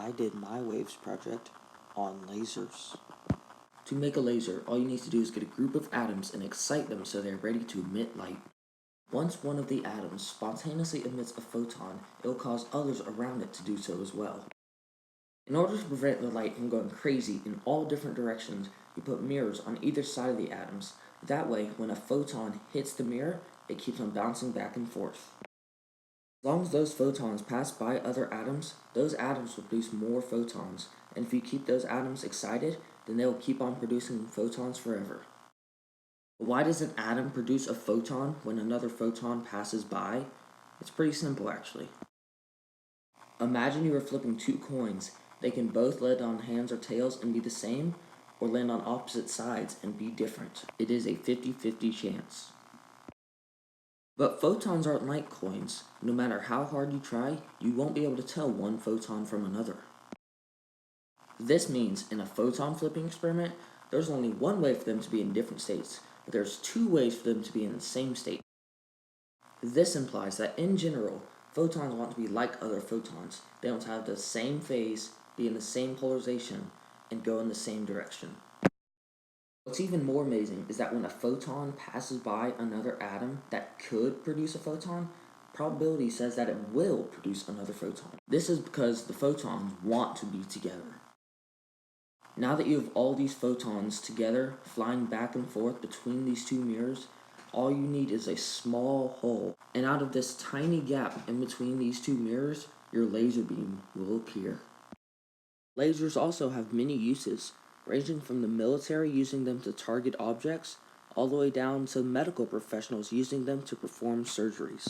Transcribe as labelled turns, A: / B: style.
A: I did my waves project on lasers.
B: To make a laser, all you need to do is get a group of atoms and excite them so they are ready to emit light. Once one of the atoms spontaneously emits a photon, it will cause others around it to do so as well. In order to prevent the light from going crazy in all different directions, you put mirrors on either side of the atoms. That way, when a photon hits the mirror, it keeps on bouncing back and forth. As long as those photons pass by other atoms, those atoms will produce more photons, and if you keep those atoms excited, then they will keep on producing photons forever. Why does an atom produce a photon when another photon passes by? It's pretty simple actually. Imagine you are flipping two coins. They can both land on hands or tails and be the same, or land on opposite sides and be different. It is a 50-50 chance. But photons aren't like coins. No matter how hard you try, you won't be able to tell one photon from another. This means in a photon flipping experiment, there's only one way for them to be in different states, but there's two ways for them to be in the same state. This implies that in general, photons want to be like other photons. They want to have the same phase, be in the same polarization, and go in the same direction. What's even more amazing is that when a photon passes by another atom that could produce a photon, probability says that it will produce another photon. This is because the photons want to be together. Now that you have all these photons together, flying back and forth between these two mirrors, all you need is a small hole. And out of this tiny gap in between these two mirrors, your laser beam will appear. Lasers also have many uses, ranging from the military using them to target objects, all the way down to medical professionals using them to perform surgeries.